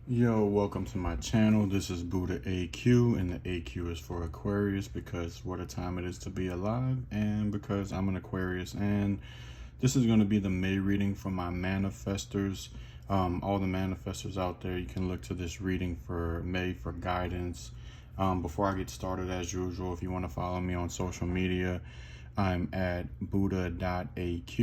Yo, welcome to my channel. This is Buddha AQ, and the AQ is for Aquarius because what a time it is to be alive, and because I'm an Aquarius. And this is going to be the May reading for my manifestors. All the manifestors out there, you can look to this reading for May for guidance. Before I get started, as usual, if you want to follow me on social media, I'm at buddha.aq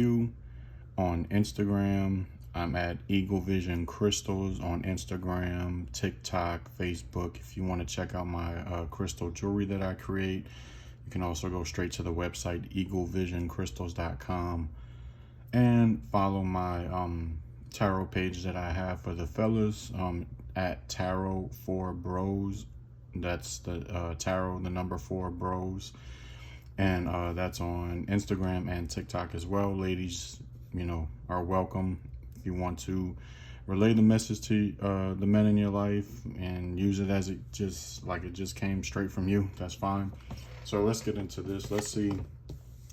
on Instagram. I'm at Eagle Vision Crystals on Instagram, TikTok, Facebook. If you want to check out my crystal jewelry that I create, you can also go straight to the website eaglevisioncrystals.com and follow my tarot page that I have for the fellas at Tarot 4 Bros. That's the tarot, the number 4 bros. And that's on Instagram and TikTok as well. Ladies, are welcome. If you want to relay the message to the men in your life and use it as it just came straight from you, that's fine. So let's get into this. Let's see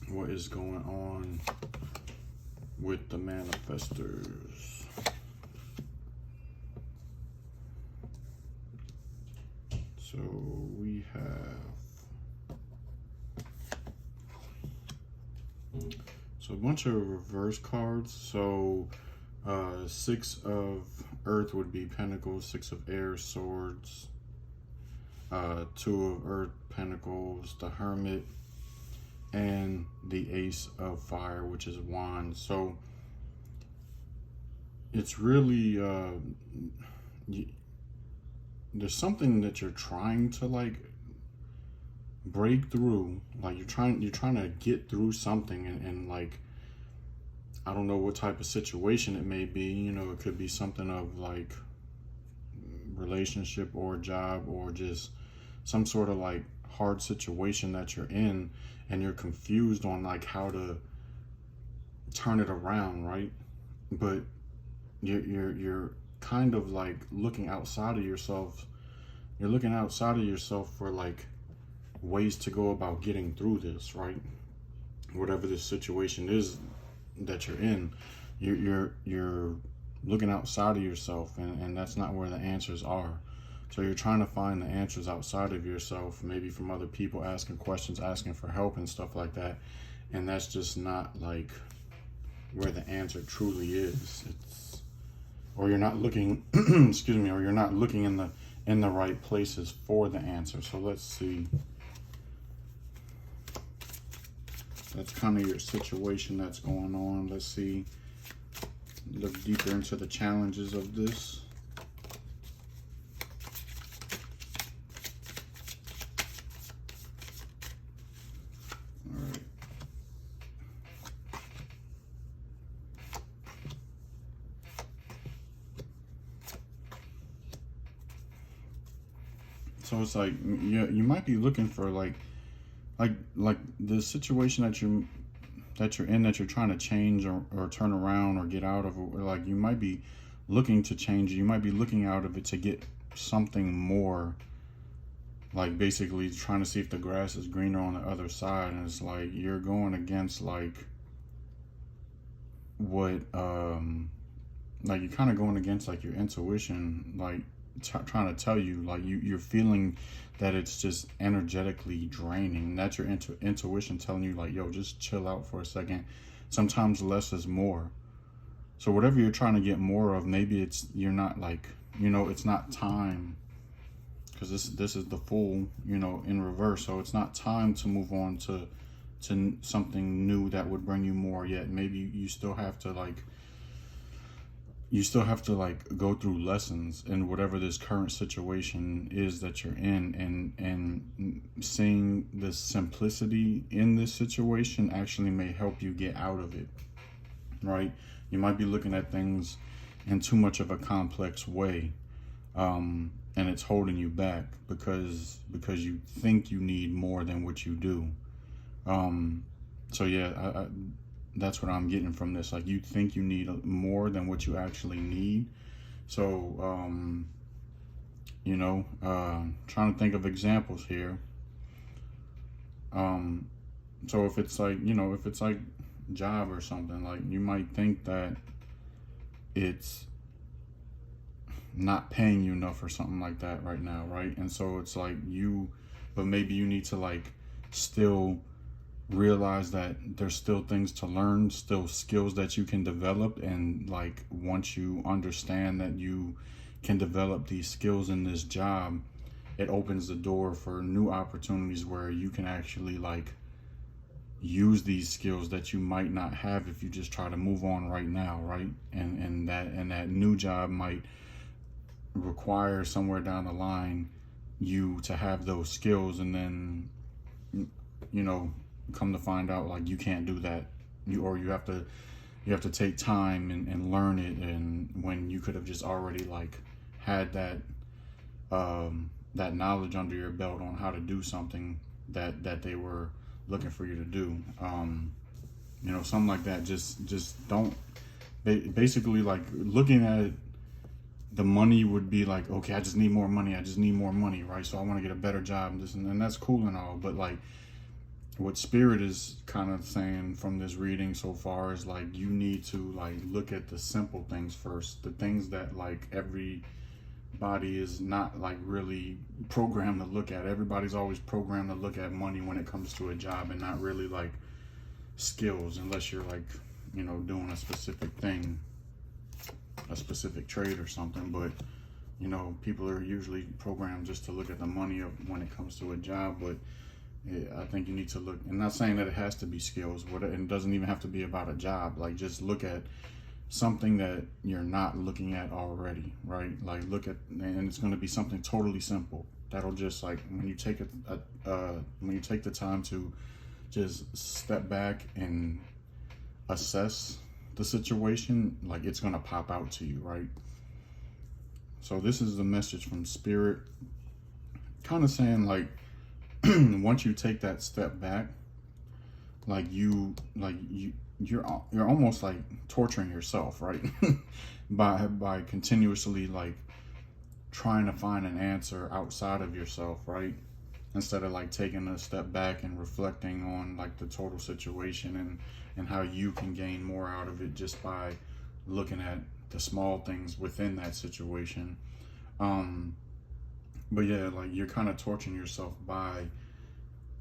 what is going on with the manifestors. So we have a bunch of reverse cards. So 6 of Earth would be Pentacles, 6 of Air, Swords, 2 of Earth, Pentacles, the Hermit, and the Ace of Fire, which is Wands. So it's really there's something that you're trying to break through. You're trying to get through something, and I don't know what type of situation it may be. It could be something of relationship or job, or just some sort of hard situation that you're in, and you're confused on how to turn it around, right? But you're kind of looking outside of yourself. You're looking outside of yourself for ways to go about getting through this, right? Whatever this situation is that you're in, you're looking outside of yourself, and that's not where the answers are. So you're trying to find the answers outside of yourself, maybe from other people, asking questions, asking for help and stuff like that, and that's just not where the answer truly is. Or you're not looking excuse me, or you're not looking in the right places for the answer. So let's see. That's kind of your situation that's going on. Let's see. Look deeper into the challenges of this. All right. So it's you might be looking for the situation that you're in, that you're trying to change or turn around or get out of, or you might be looking to change it. You might be looking out of it to get something more, basically trying to see if the grass is greener on the other side. And it's you're going against what you're kind of going against your intuition, trying to tell you, you're feeling that it's just energetically draining. That's your intuition telling you yo, just chill out for a second. Sometimes less is more. So whatever you're trying to get more of, maybe you're not it's not time, because this is the Fool, in reverse. So it's not time to move on to something new that would bring you more yet. Maybe you still have to go through lessons in whatever this current situation is that you're in, and seeing the simplicity in this situation actually may help you get out of it, right? You might be looking at things in too much of a complex way, and it's holding you back because you think you need more than what you do. So yeah, that's what I'm getting from this. You think you need more than what you actually need. So, trying to think of examples here. So if it's if it's job or something, you might think that it's not paying you enough or something like that right now, right? And so it's like but maybe you need to like still realize that there's still things to learn, still skills that you can develop. And like once you understand that you can develop these skills in this job, it opens the door for new opportunities where you can actually like use these skills that you might not have if you just try to move on right now, right? And that new job might require somewhere down the line you to have those skills, and then come to find out like you can't do that. You have to take time and learn it, and when you could have just already like had that that knowledge under your belt on how to do something that they were looking for you to do. Something like that. Just don't, basically like looking at it, the money would be like, okay, I just need more money, right? So I want to get a better job, and that's cool and all, but like what Spirit is kind of saying from this reading so far is like you need to like look at the simple things first, the things that like everybody is not like really programmed to look at. Everybody's always programmed to look at money when it comes to a job, and not really like skills, unless you're like doing a specific thing, a specific trade or something. But people are usually programmed just to look at the money when it comes to a job. But I think you need to look, and not saying that it has to be skills, and it doesn't even have to be about a job. Like just look at something that you're not looking at already, right? Like look at, and it's going to be something totally simple that'll just like when you take the time to just step back and assess the situation, like it's going to pop out to you, right? So this is the message from Spirit, kind of saying like once you take that step back, you're almost like torturing yourself, right? by continuously like trying to find an answer outside of yourself, right? Instead of like taking a step back and reflecting on like the total situation and how you can gain more out of it just by looking at the small things within that situation. But yeah, like you're kind of torturing yourself by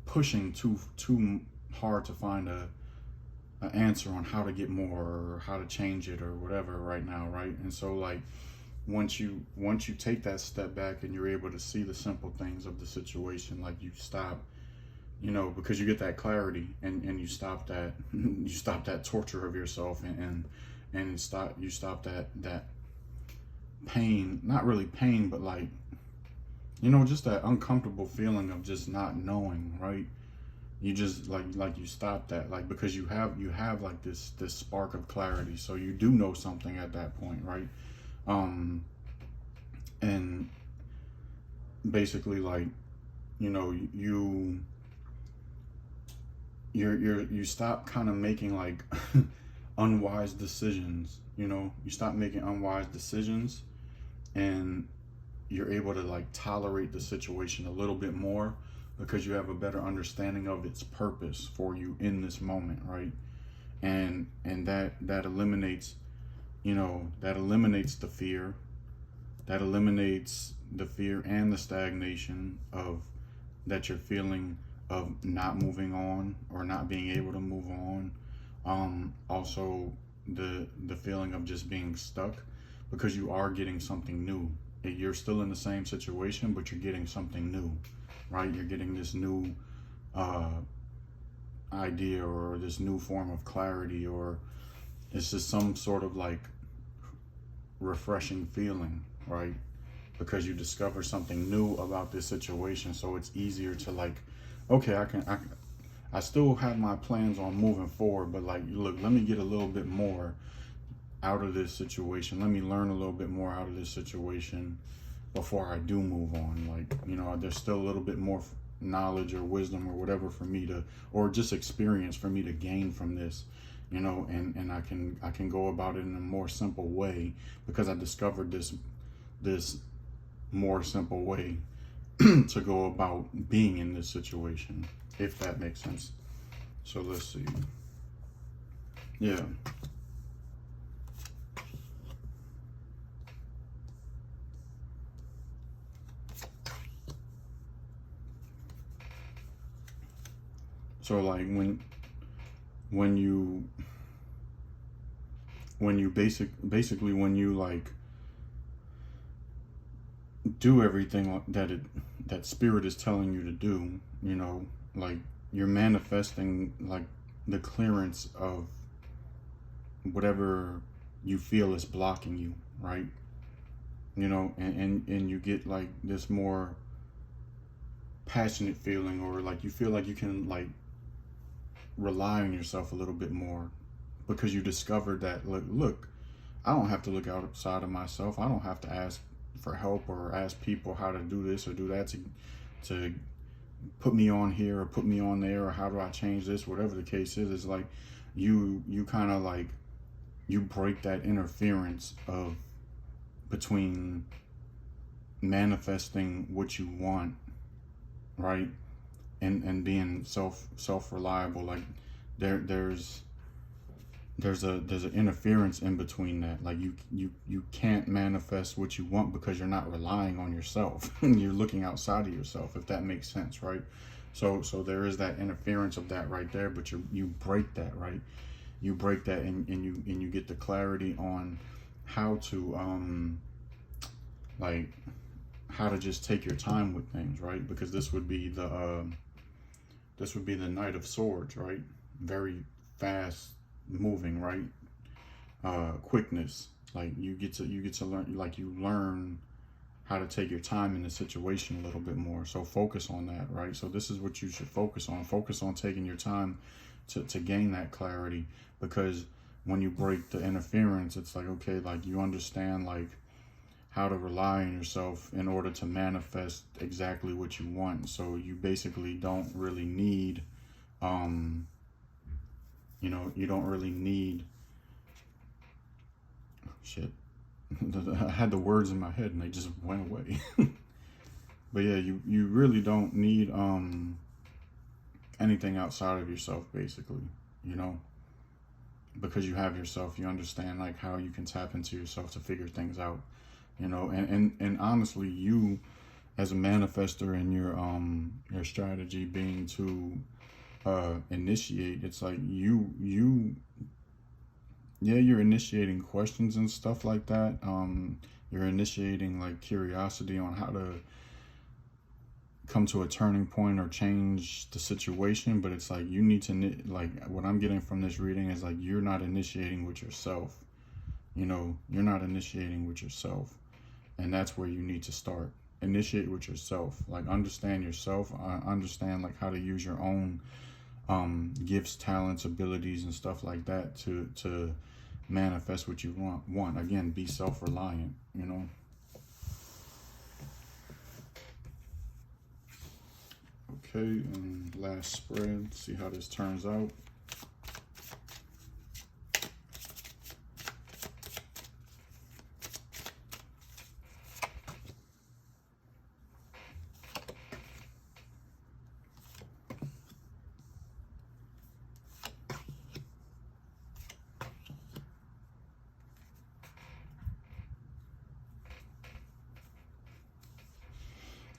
pushing too hard to find an answer on how to get more or how to change it or whatever right now, right? And so like once you take that step back and you're able to see the simple things of the situation, like you stop, because you get that clarity and you stop that torture of yourself and you stop that pain, not really pain, but like just that uncomfortable feeling of just not knowing, right? You just like you stop that, like, because you have like this spark of clarity, so you do know something at that point, right? And basically like you stop kind of making like unwise decisions. You stop making unwise decisions, and you're able to like tolerate the situation a little bit more because you have a better understanding of its purpose for you in this moment, right? And that eliminates the fear. That eliminates the fear and the stagnation of that you're feeling of not moving on or not being able to move on. Also the feeling of just being stuck, because you are getting something new. You're still in the same situation, but you're getting something new, right? You're getting this new idea or this new form of clarity, or it's just some sort of like refreshing feeling, right? Because you discover something new about this situation, so it's easier to like, okay, I still have my plans on moving forward, but like, look, let me get a little bit more out of this situation. Let me learn a little bit more out of this situation before I do move on. Like, there's still a little bit more knowledge or wisdom or whatever for me to, or just experience for me to gain from this, and I can go about it in a more simple way because I discovered this more simple way to go about being in this situation, if that makes sense. So let's see. Yeah. So like when you basically when you like do everything that spirit is telling you to do, you know, like you're manifesting like the clearance of whatever you feel is blocking you, right? You know, and you get like this more passionate feeling, or like you feel like you can like rely on yourself a little bit more, because you discovered that look, I don't have to look outside of myself. I don't have to ask for help or ask people how to do this or do that to put me on here or put me on there, or how do I change this, whatever the case is. It's like you kind of like you break that interference of between manifesting what you want, right, and being self reliable. Like there's an interference in between that. Like you can't manifest what you want because you're not relying on yourself. You're looking outside of yourself, if that makes sense, right? So there is that interference of that right there, but you break that, right? You break that, and you get the clarity on how to like how to just take your time with things, right? Because this would be the Knight of Swords, right? Very fast moving, right? Quickness. Like you get to learn, like you learn how to take your time in the situation a little bit more. So focus on that, right? So this is what you should focus on. Focus on taking your time to gain that clarity, because when you break the interference, it's like, okay, like you understand like how to rely on yourself in order to manifest exactly what you want. So you basically don't really need you know, you don't really need shit. I had the words in my head and they just went away. But yeah, you really don't need anything outside of yourself, basically, you know, because you have yourself. You understand like how you can tap into yourself to figure things out, you know. And honestly, you as a manifester, and your strategy being to initiate, it's like you're initiating questions and stuff like that. You're initiating like curiosity on how to come to a turning point or change the situation. But it's like you need to, like what I'm getting from this reading is like you're not initiating with yourself. You know, you're not initiating with yourself, and that's where you need to start. Initiate with yourself. Like understand yourself. Understand like how to use your own gifts, talents, abilities, and stuff like that to manifest what you want. Again, be self-reliant, you know. Okay, and last spread, see how this turns out.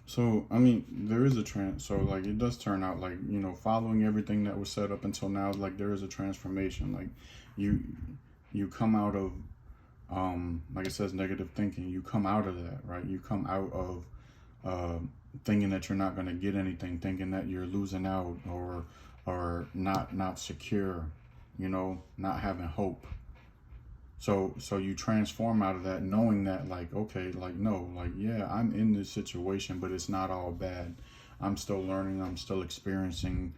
So, I mean, there is a so like it does turn out like, you know, following everything that was set up until now, like there is a transformation. Like you come out of, like it says, negative thinking. You come out of that, right? You come out of thinking that you're not going to get anything, thinking that you're losing out, or not secure, you know, not having hope. So you transform out of that, knowing that like, okay, like, no, like, yeah, I'm in this situation, but it's not all bad. I'm still learning. I'm still experiencing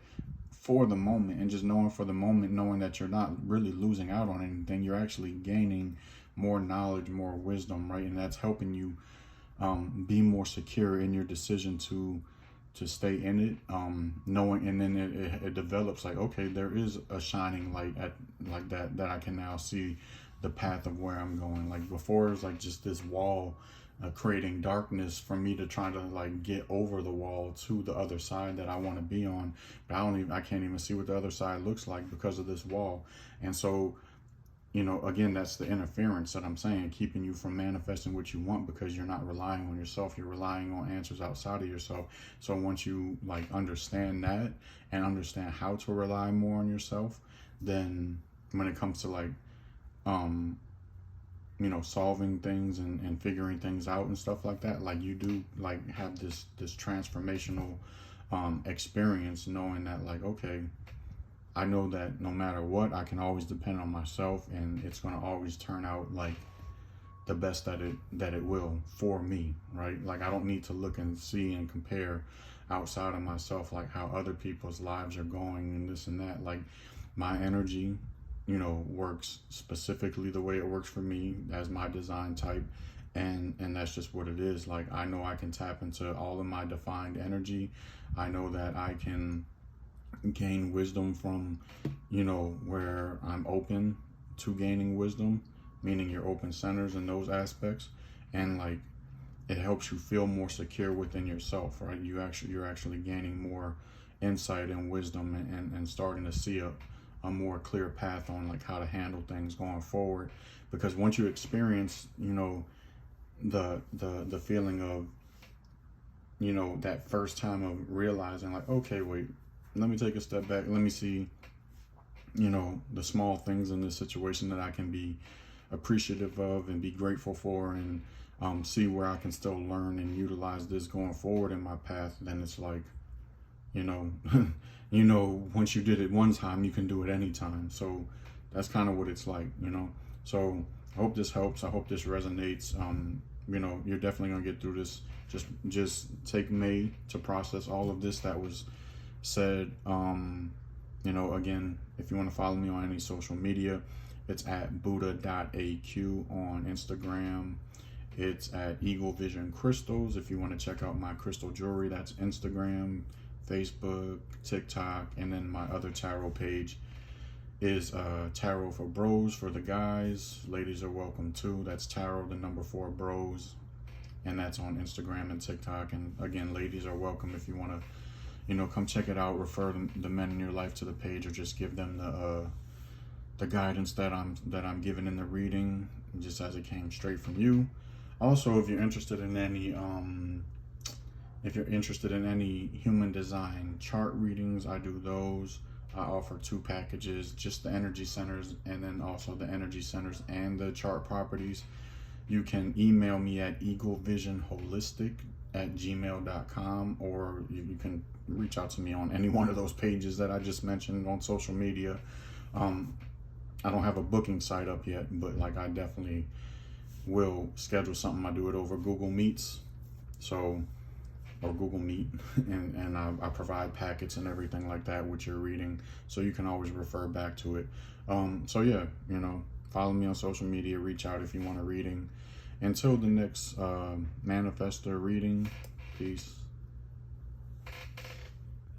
for the moment, and just knowing for the moment, knowing that you're not really losing out on anything. You're actually gaining more knowledge, more wisdom, right? And that's helping you be more secure in your decision to stay in it, knowing, and then it develops like, okay, there is a shining light at like that I can now see the path of where I'm going. Like before, it was like just this wall creating darkness for me to try to like get over the wall to the other side that I want to be on, but I can't even see what the other side looks like because of this wall. And so you know, again, that's the interference that I'm saying, keeping you from manifesting what you want, because you're not relying on yourself. You're relying on answers outside of yourself. So once you like understand that and understand how to rely more on yourself, then when it comes to like, you know, solving things and figuring things out and stuff like that, like you do like have this transformational experience, knowing that like, okay, I know that no matter what, I can always depend on myself, and it's going to always turn out like the best that it will for me, right? Like I don't need to look and see and compare outside of myself, like how other people's lives are going and this and that. Like my energy, you know, works specifically the way it works for me as my design type, and that's just what it is. Like I know I can tap into all of my defined energy. I know that I can gain wisdom from, you know, where I'm open to gaining wisdom, meaning your open centers and those aspects, and like it helps you feel more secure within yourself, right? You're actually gaining more insight and wisdom, and starting to see a more clear path on like how to handle things going forward. Because once you experience, you know, the feeling of, you know, that first time of realizing like, okay, wait, let me take a step back, let me see, you know, the small things in this situation that I can be appreciative of and be grateful for, and see where I can still learn and utilize this going forward in my path. Then it's like, you know, you know, once you did it one time, you can do it anytime. So that's kind of what it's like, you know. So I hope this helps. I hope this resonates. You know, you're definitely gonna get through this. Just take May to process all of this that was said. You know, again, if you want to follow me on any social media, it's at buddha.aq on Instagram. It's at Eagle Vision Crystals. If you want to check out my crystal jewelry, that's Instagram, Facebook, TikTok, and then my other tarot page is Tarot for Bros for the guys. Ladies are welcome too. That's Tarot, the number 4 Bros, and that's on Instagram and TikTok. And again, ladies are welcome if you want to, you know, come check it out. Refer the men in your life to the page, or just give them the guidance that I'm giving in the reading, just as it came straight from you. Also, if you're interested in any human design chart readings, I do those. I offer 2 packages, just the energy centers, and then also the energy centers and the chart properties. You can email me at eaglevisionholistic@gmail.com, or you can reach out to me on any one of those pages that I just mentioned on social media. I don't have a booking site up yet, but like I definitely will schedule something. I do it over Google Meets, or Google Meet, and I provide packets and everything like that with your reading, so you can always refer back to it. So yeah, you know, follow me on social media, reach out if you want a reading. Until the next Manifestor reading, peace.